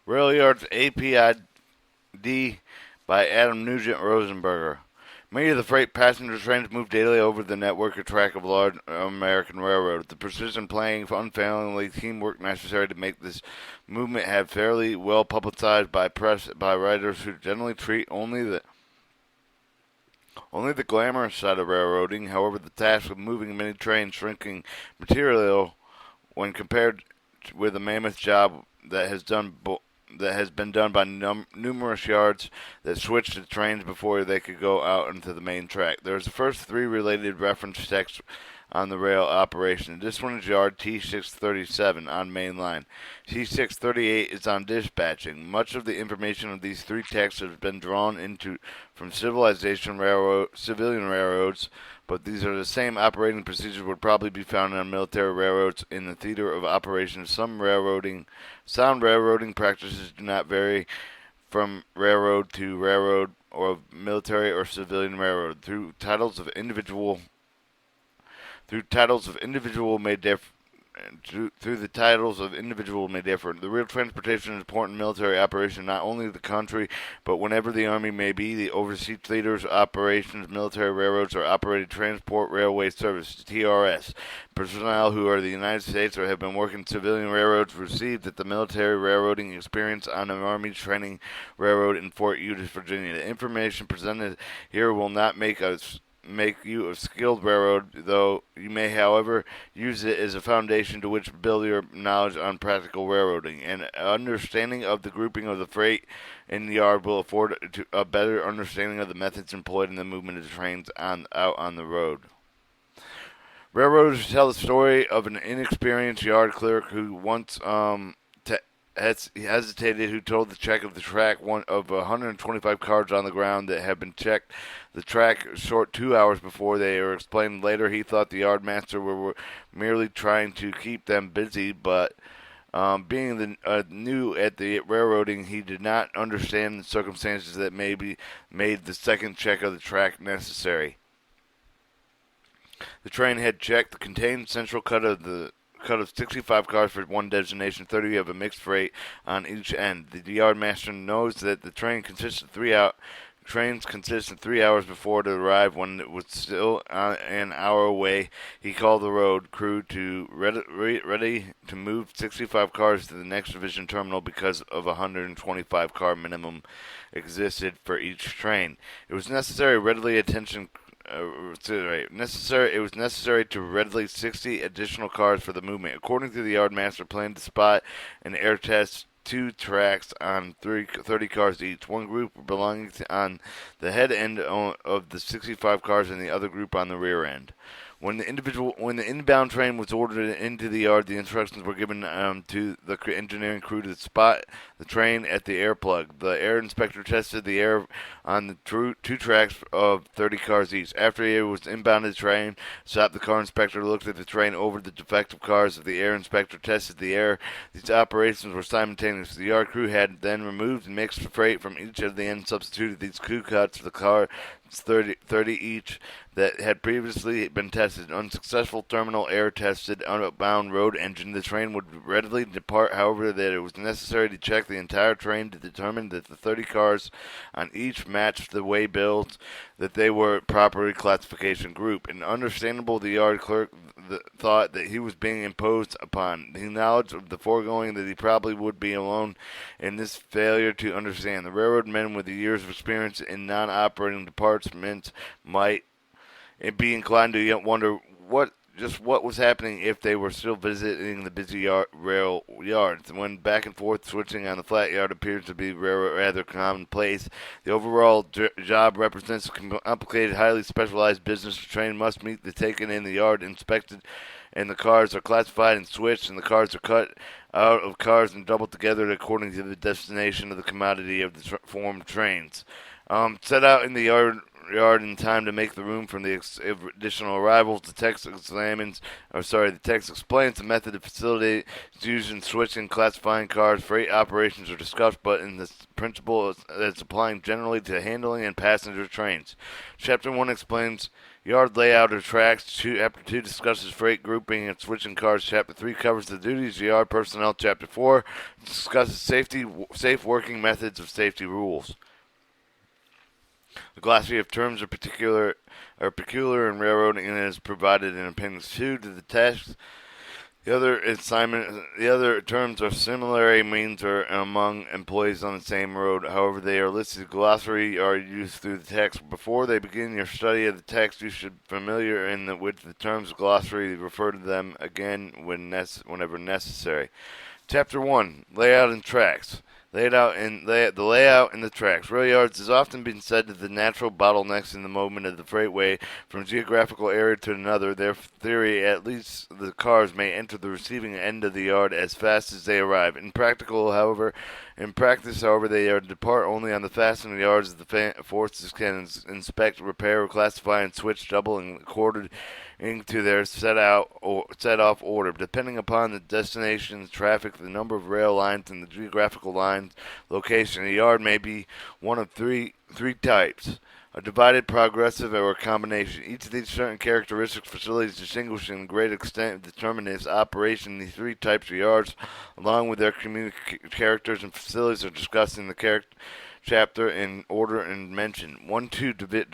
Rail Yards aipd by Adam Nugent Rosenberger. Many of the freight passenger trains move daily over the network or track of large American railroads. The precision planning, unfailingly teamwork necessary to make this movement have fairly well publicized by press by writers who generally treat only the glamorous side of railroading. However, the task of moving many trains, shrinking material when compared with a mammoth job that has been done by numerous yards that switched to trains before they could go out into the main track. There's the first three related reference texts on the rail operation. This one is yard T637 on main line. T638 is on dispatching. Much of the information of these three texts has been drawn into from civilian railroads, but these are the same operating procedures would probably be found on military railroads in the theater of operations. Sound railroading practices do not vary from railroad to railroad or military or civilian railroad. Through the titles of individual may differ. The rail transportation is important military operation, not only the country, but whenever the Army may be. The overseas theaters operations, military railroads are operated transport railway service, TRS. Personnel who are the United States or have been working civilian railroads received at the military railroading experience on an Army training railroad in Fort Eustis, Virginia. The information presented here will not make you a skilled railroad, though you may, however, use it as a foundation to which build your knowledge on practical railroading. An understanding of the grouping of the freight in the yard will afford a better understanding of the methods employed in the movement of trains out on the road. Railroaders tell the story of an inexperienced yard clerk who once hesitated, who told the check of the track one of 125 cars on the ground that had been checked the track short 2 hours before. They were explained later he thought the yardmaster were merely trying to keep them busy, but being new at the railroading, he did not understand the circumstances that maybe made the second check of the track necessary. The train had checked the contained central cut of 65 cars for one destination, 30 of a mixed freight on each end. The yardmaster knows that the trains consist of 3 hours before it arrived. When it was still an hour away, he called the road crew to ready to move 65 cars to the next division terminal because of a 125 car minimum existed for each train. It was necessary to readily 60 additional cars for the movement. According to the yardmaster, planned to spot and air test two tracks on 30 cars each. One group belonging on the head end of the 65 cars and the other group on the rear end. When the inbound train was ordered into the yard, the instructions were given to the engineering crew to spot the train at the air plug. The air inspector tested the air on the two tracks of 30 cars each. After the air was inbounded, the train stopped. The car inspector looked at the train over the defective cars. The air inspector tested the air. These operations were simultaneous. The yard crew had then removed and mixed freight from each of the ends, substituted these crew cuts for the car 30 each that had previously been tested. Unsuccessful terminal air tested outbound road engine. The train would readily depart, however, that it was necessary to check the entire train to determine that the 30 cars on each matched the way builds, that they were properly classification group. And understandable, the yard clerk thought that he was being imposed upon. He acknowledged of the foregoing that he probably would be alone in this failure to understand. The railroad men with the years of experience in non-operating departments might be inclined to wonder what was happening if they were still visiting the busy rail yards. When back and forth switching on the flat yard appears to be rather commonplace, the overall job represents a complicated, highly specialized business. The train must meet the taken in the yard, inspected, and the cars are classified and switched, and the cars are cut out of cars and doubled together according to the destination of the commodity of the formed trains. Set out in the yard yard in time to make the room for the additional arrivals. The text explains the method of facility used in switching, classifying cars. Freight operations are discussed, but in the principle that's applying generally to handling and passenger trains. Chapter 1 explains yard layout of tracks. Chapter 2 discusses freight grouping and switching cars. Chapter 3 covers the duties of yard personnel. Chapter 4 discusses safe working methods of safety rules. The glossary of terms are peculiar in railroading and is provided in Appendix 2 to the text. The other terms are similar means or among employees on the same road. However, they are listed. Glossary are used through the text. Before they begin your study of the text, you should be familiar with the terms glossary. Refer to them again whenever necessary. Chapter 1: Layout and Tracks. The layout in the tracks. Rail yards has often been said to the natural bottlenecks in the movement of the freightway from geographical area to another. Their theory, at least the cars may enter the receiving end of the yard as fast as they arrive. In practice, however, they are depart only on the fastening yards that the forces can inspect, repair, classify, and switch double and quartered into their set off order. Depending upon the destination, the traffic, the number of rail lines, and the geographical line location, a yard may be one of three types: a divided, progressive, or a combination. Each of these certain characteristics facilities distinguish in great extent determine its operation. These three types of yards, along with their characters and facilities, are discussed in the chapter in order and mention. 1-2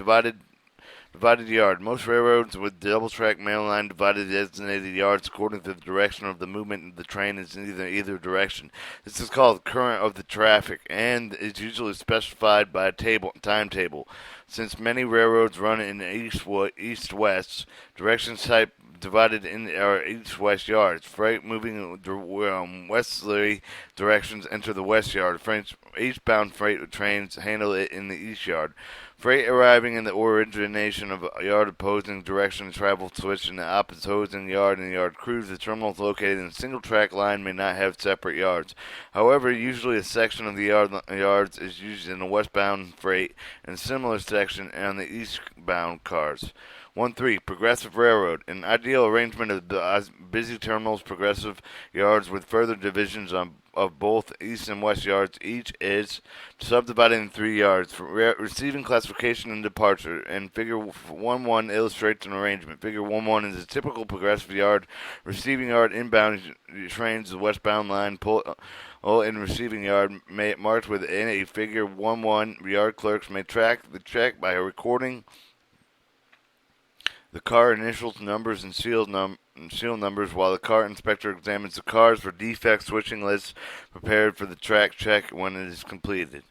Divided yard. Most railroads with double-track main line divided designated yards according to the direction of the movement of the train is in either direction. This is called current of the traffic and is usually specified by a timetable. Since many railroads run in east-west directions, type divided in our east-west yards. Freight moving westerly directions enter the west yard. Eastbound freight trains handle it in the east yard. Freight arriving in the origination of a yard opposing direction travel switch in the opposing yard and yard crews. The terminals located in a single track line may not have separate yards. However, usually a section of the yards is used in the westbound freight and a similar section on the eastbound cars. 1-3 Progressive Railroad. An ideal arrangement of busy terminals, progressive yards with further divisions of both east and west yards. Each is subdivided in 3 yards for receiving, classification, and departure. And Figure 1-1 illustrates an arrangement. Figure 1-1 is a typical progressive yard. Receiving yard inbound trains the westbound line pull in receiving yard marked within a Figure 1-1. Yard clerks may track the check by recording the car initials, numbers, and serial numbers, while the car inspector examines the cars for defects. Switching lists prepared for the track check when it is completed.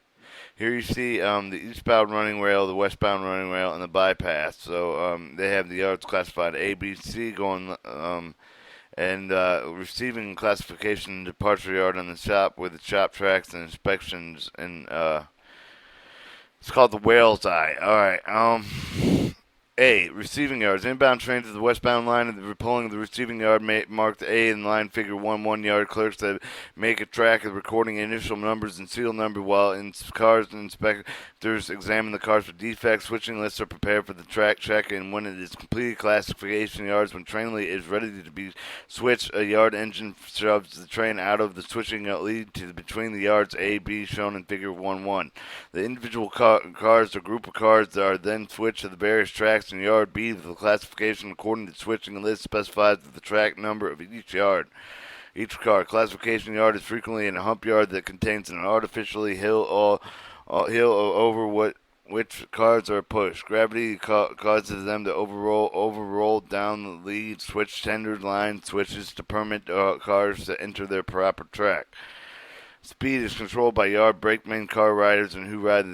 Here you see the eastbound running rail, the westbound running rail, and the bypass. So they have the yards classified A, B, C going, and receiving classification and departure yard on the shop with the shop tracks and inspections, and it's called the whale's eye. All right. A. Receiving yards. Inbound trains to the westbound line and the repulling of the receiving yard marked A in line Figure 1-1 yard clerks that make a track of recording initial numbers and serial number while in cars and inspectors examine the cars for defects. Switching lists are prepared for the track check, and when it is completed, classification yards. When train is ready to be switched, a yard engine shoves the train out of the switching lead to between the yards A, B shown in Figure 1-1. The individual cars or group of cars that are then switched to the various tracks in yard B. The classification according to switching list specifies the track number of each yard. Each car classification yard is frequently in a hump yard that contains an artificially hill over which cars are pushed. Gravity causes them to overroll down the lead switch tender line switches to permit cars to enter their proper track. Speed is controlled by yard brakemen, car riders, and who ride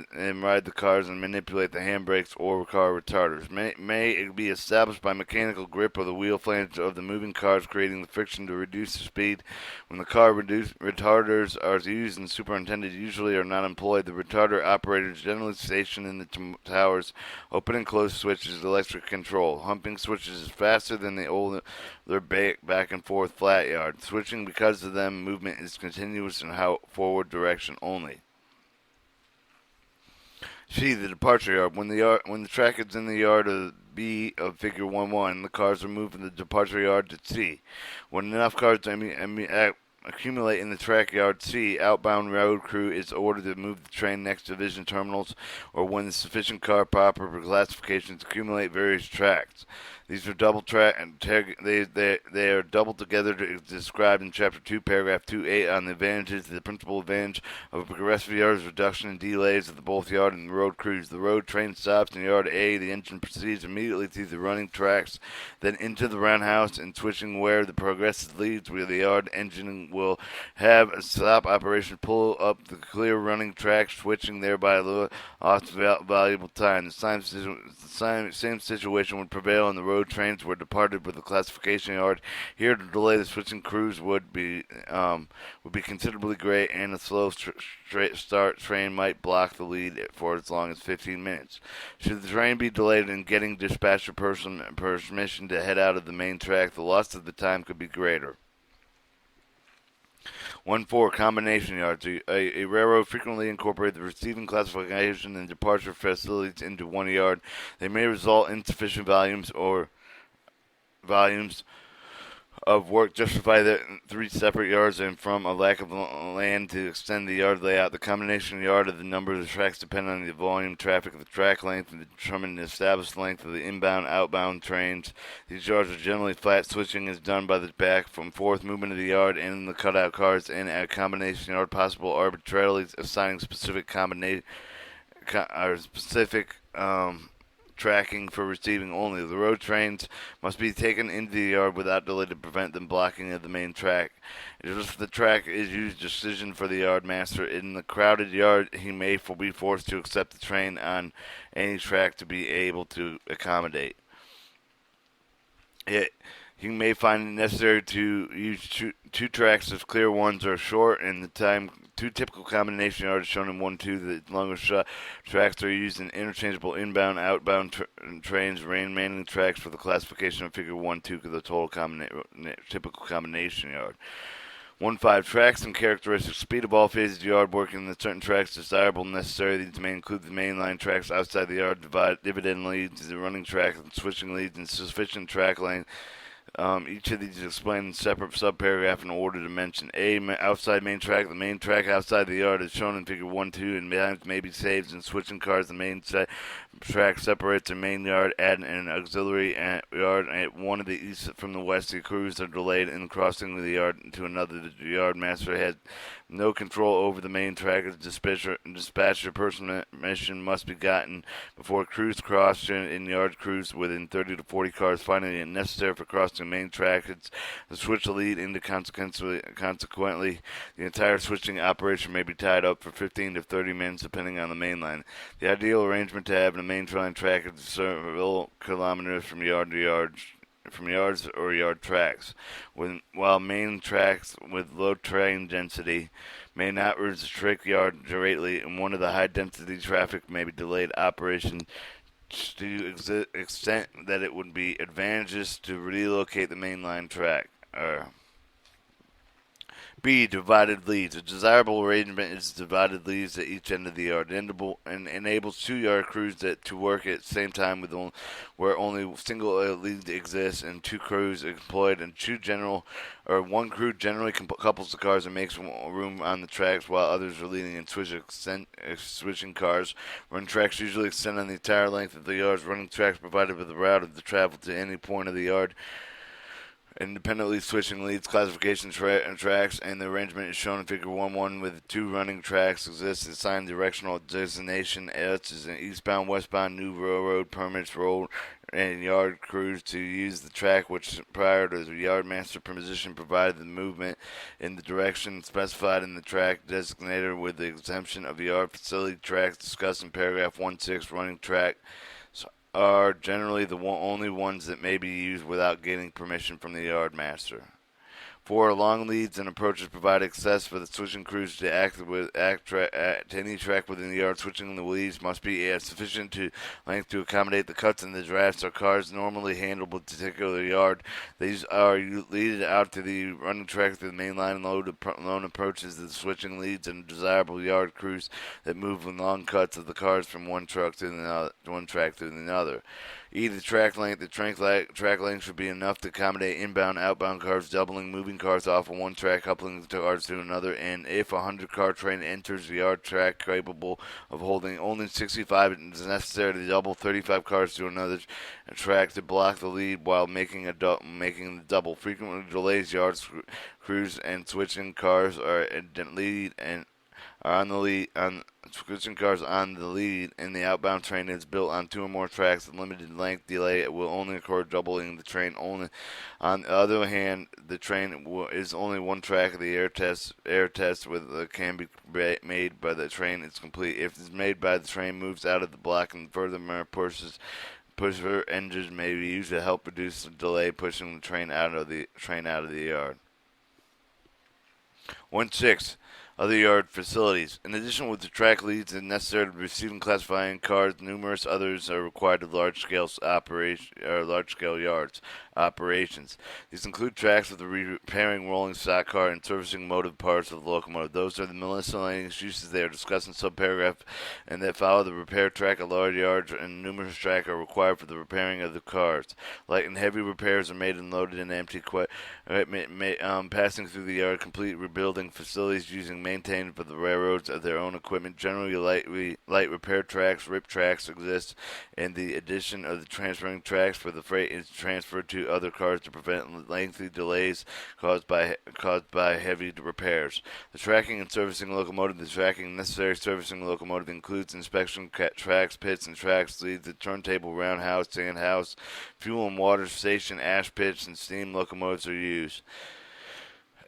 the cars and manipulate the handbrakes or car retarders. May be established by mechanical grip of the wheel flange of the moving cars, creating the friction to reduce the speed. When the car retarders are used and superintended, usually are not employed. The retarder operators generally stationed in the towers. Open and close switches, electric control. Humping switches is faster than the older back and forth flat yard. Switching, because of them, movement is continuous and forward direction only. C. The departure yard. When the track is in the yard of B of Figure 1-1, the cars are moved from the departure yard to C. When enough cars accumulate in the track yard C, outbound road crew is ordered to move the train next to division terminals, or when the sufficient car proper for classifications accumulate various tracks. These are double track and they are doubled together to described in Chapter 2, Paragraph 2.8 on the advantages. The principal advantage of a progressive yard is reduction in delays of the both yard and the road crews. The road train stops in yard A. The engine proceeds immediately through the running tracks, then into the roundhouse and switching where the progressive leads, where the yard engine will have a stop operation pull up the clear running track, switching thereby lost valuable time. The same situation would prevail in the road trains were departed with the classification yard. Here, the delay the switching crews would be considerably great, and a slow start train might block the lead for as long as 15 minutes. Should the train be delayed in getting dispatcher permission to head out of the main track, the loss of the time could be greater. 1-4 combination yards. A railroad frequently incorporates the receiving, classification, and departure facilities into one yard. They may result in insufficient volumes of work justify the three separate yards, and from a lack of land to extend the yard layout. The combination yard of the number of the tracks depend on the volume, traffic, the track length, and determine the established length of the inbound, outbound trains. These yards are generally flat. Switching is done by the back from forth movement of the yard and the cutout cars, and a combination yard possible arbitrarily assigning specific tracking for receiving only. The road trains must be taken into the yard without delay to prevent them blocking of the main track. If the track is used decision for the yard master in the crowded yard, he may be forced to accept the train on any track to be able to accommodate it. He may find it necessary to use two tracks if clear ones are short, and the time. Two typical combination yards shown in 1-2. The longer tracks are used in interchangeable inbound, outbound trains, remaining tracks for the classification of Figure 1-2 of the total typical combination yard. 1-5 tracks and characteristics. Speed of all phases of yard work in the certain tracks desirable and necessary. These may include the mainline tracks outside the yard, dividend leads, the running track, and switching leads, and sufficient track length. Each of these is explained in separate subparagraph in order to mention. A. Outside main track. The main track outside the yard is shown in Figure 1-2 and behind may be saved in switching cars. The main track separates the main yard at an auxiliary yard at one of the east from the west. The crews are delayed in crossing the yard to another. The yard master has no control over the main track. Dispatcher permission must be gotten before crews cross in yard crews within 30 to 40 cars. Finding it necessary for crossing the main track, it's the switch lead into consequently, the entire switching operation may be tied up for 15 to 30 minutes depending on the main line. The ideal arrangement to have a main line track is several kilometers from yard to yard. From yards or yard tracks, while main tracks with low train density may not restrict yard greatly, and one of the high density traffic may be delayed operation to extent that it would be advantageous to relocate the mainline track. B. Divided leads. A desirable arrangement is divided leads at each end of the yard. And enables two yard crews to work at the same time where only single lead exists and two crews employed, and one crew generally couples the cars and makes room on the tracks while others are leading and switching cars. Running tracks usually extend on the entire length of the yards. Running tracks provided with the route of the travel to any point of the yard. Independently switching leads, classification tracks, and the arrangement is shown in Figure 1-1 with two running tracks exists assigned directional designation such as an eastbound, westbound, new railroad permits, road and yard crews to use the track which prior to the yard master position provided the movement in the direction specified in the track designator with the exemption of the yard facility tracks discussed in paragraph 1-6. Running track are generally the only ones that may be used without getting permission from the yard master. 4. Long leads and approaches provide access for the switching crews to to any track within the yard. Switching the leads must be sufficient to length to accommodate the cuts in the drafts or cars normally handled with a particular yard. These are leaded out to the running track through the main line and loan approaches to the switching leads and desirable yard crews that move in long cuts of the cars from one track to another. The track length should be enough to accommodate inbound, outbound cars, doubling, moving cars off of one track, coupling the cars to another, and if a 100-car train enters the yard track capable of holding only 65, it is necessary to double 35 cars to another track to block the lead while making the double. Frequently delays yards crews and switching cars are on the lead, and the outbound train is built on 2 or more tracks. The limited length delay will only occur doubling the train only. On the other hand, the train is only one track. The air test can be made by the train is complete. If it's made by the train moves out of the block and furthermore pusher engines may be used to help reduce the delay pushing the train out of the yard. 1.6. Other yard facilities. In addition, with the track leads and necessary to receive and classifying cars, numerous others are required of large-scale yards operations. These include tracks for the repairing rolling stock car and servicing motive parts of the locomotive. Those are the miscellaneous uses they are discussed in subparagraph and that follow the repair track. A large yard and numerous tracks are required for the repairing of the cars. Light and heavy repairs are made and loaded in empty passing through the yard, complete rebuilding facilities using maintained for the railroads of their own equipment. Generally, light repair tracks, rip tracks exist, and the addition of the transferring tracks for the freight is transferred to other cars to prevent lengthy delays caused by heavy repairs. The tracking and servicing locomotive. The tracking necessary servicing locomotive includes inspection tracks, pits, and tracks leads, the turntable, roundhouse, sand house, fuel and water station, ash pits, and steam locomotives are used.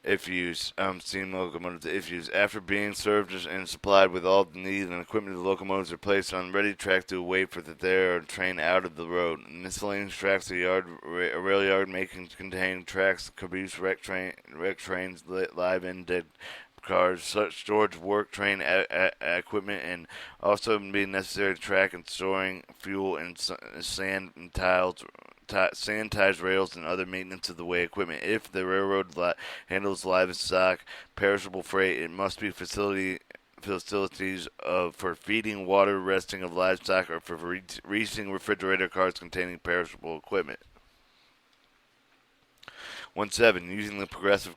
Steam locomotives. After being served and supplied with all the needed and equipment, the locomotives are placed on ready track to wait for the train out of the road. Miscellaneous tracks. A rail yard may contain tracks, caboose, wreck trains, live and dead cars, such storage work train equipment, and also be necessary to track and storing fuel and sand and tiles. Sanitized rails and other maintenance of the way equipment. If the railroad handles livestock, perishable freight, it must be facilities for feeding, water, resting of livestock, or for reaching refrigerator cars containing perishable equipment. 1.7. Using the progressive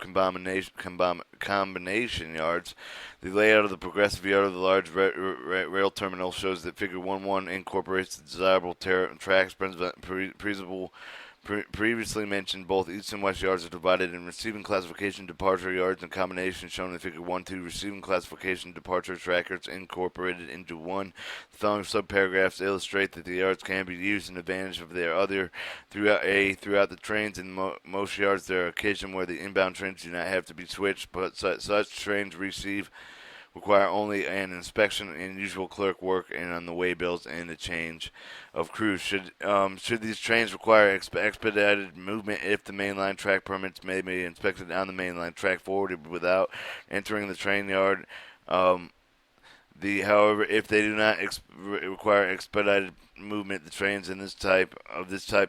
combination yards. The layout of the progressive yard of the large rail terminal shows that Figure 1.1 incorporates the desirable tracks previously mentioned. Both east and west yards are divided in receiving classification departure yards and combination shown in Figure 1.2. Receiving classification departure trackers incorporated into one. The following subparagraphs illustrate that the yards can be used in advantage of their other throughout the trains. In most yards, there are occasions where the inbound trains do not have to be switched, but such trains require only an inspection and usual clerk work and on the way bills and a change of crews. Should these trains require expedited movement if the mainline track permits may be inspected on the mainline track forwarded without entering the train yard. However, if they do not require expedited movement, the trains in this type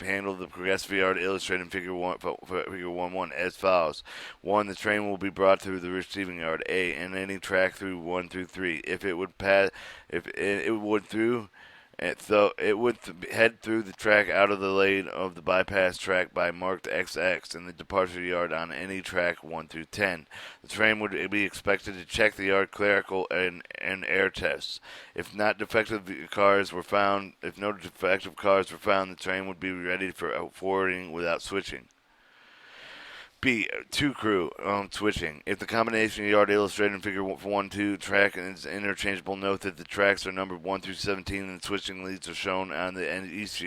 handle the progressive yard illustrated in Figure 1.1 as follows. 1. The train will be brought through the receiving yard. A. And any track through 1 through 3. If it would head through the track out of the lane of the bypass track by marked XX in the departure yard on any track 1 through 10. The train would be expected to check the yard clerical and air tests. If no defective cars were found, the train would be ready for forwarding without switching. B. 2 crew switching. If the combination yard illustrated in Figure 1.2 track is interchangeable, note that the tracks are numbered 1 through 17 and the switching leads are shown on the east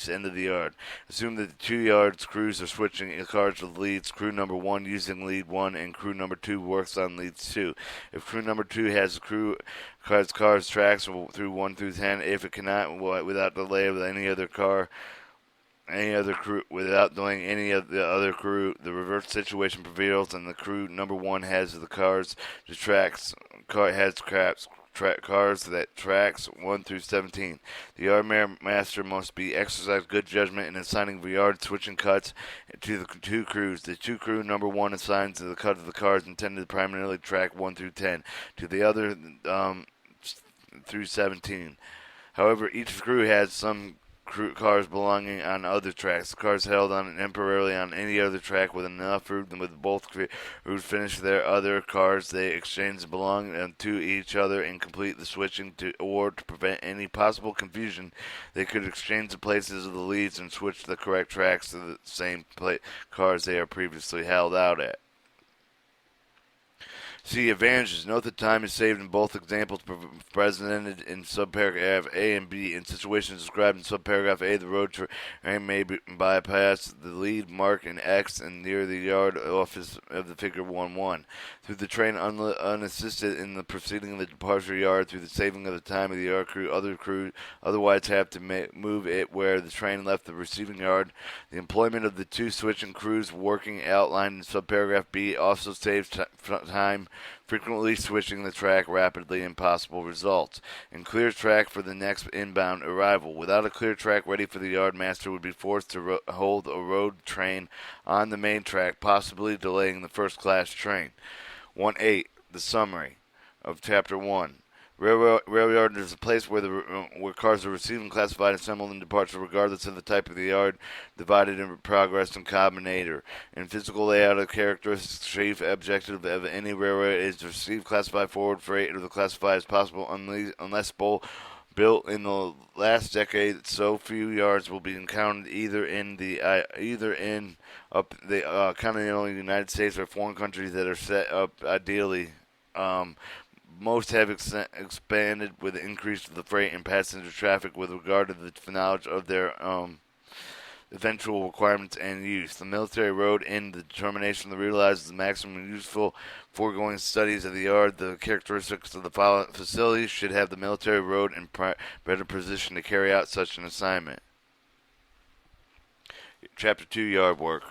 end of the yard. Assume that the 2 yards crews are switching cars with leads. Crew number 1 using lead 1 and crew number 2 works on leads 2. If crew number 2 has cars tracks through 1 through 10, if it cannot without delay of any other car any other crew without delaying any of the other crew. The reverse situation prevails, and the crew number one has the cars, the tracks, has cars that tracks 1 through 17. The yard master must be exercise good judgment in assigning the yard switching cuts to the two crews. The two crew number one assigns the cut of the cars intended to primarily track 1 through 10 to the other through 17. However, each crew has some cars belonging on other tracks. The cars held on temporarily on any other track with enough room with both crews finish their other cars. They exchange belong to each other and complete the switching or to prevent any possible confusion. They could exchange the places of the leads and switch the correct tracks to the same cars they are previously held out at. See advantages. Note that time is saved in both examples presented in subparagraph A and B. In situations described in subparagraph A, the road train may bypass the lead mark in X and near the yard office of the figure 1-1. Through the train unassisted in the proceeding of the departure yard, through the saving of the time of the yard crew, other crew otherwise have to move it where the train left the receiving yard. The employment of the two switching crews working outlined in subparagraph B also saves time, frequently switching the track rapidly and possible results. And clear track for the next inbound arrival. Without a clear track ready for the yard master would be forced to hold a road train on the main track, possibly delaying the first class train. 1.8. The summary of Chapter 1. Rail yard is a place where cars are received and classified, assembled, and departure, regardless of the type of the yard, divided in progress and combinator. In physical layout of characteristics, chief objective of any railroad is to receive, classified, forward freight, or to classify as possible, unless built in the last decade. So few yards will be encountered either in the continental United States or foreign countries that are set up ideally. Most have expanded with the increase of the freight and passenger traffic with regard to the knowledge of their eventual requirements and use. The military road in the determination to realize the maximum useful foregoing studies of the yard, the characteristics of the facilities should have the military road in better position to carry out such an assignment. Chapter 2, Yard Work.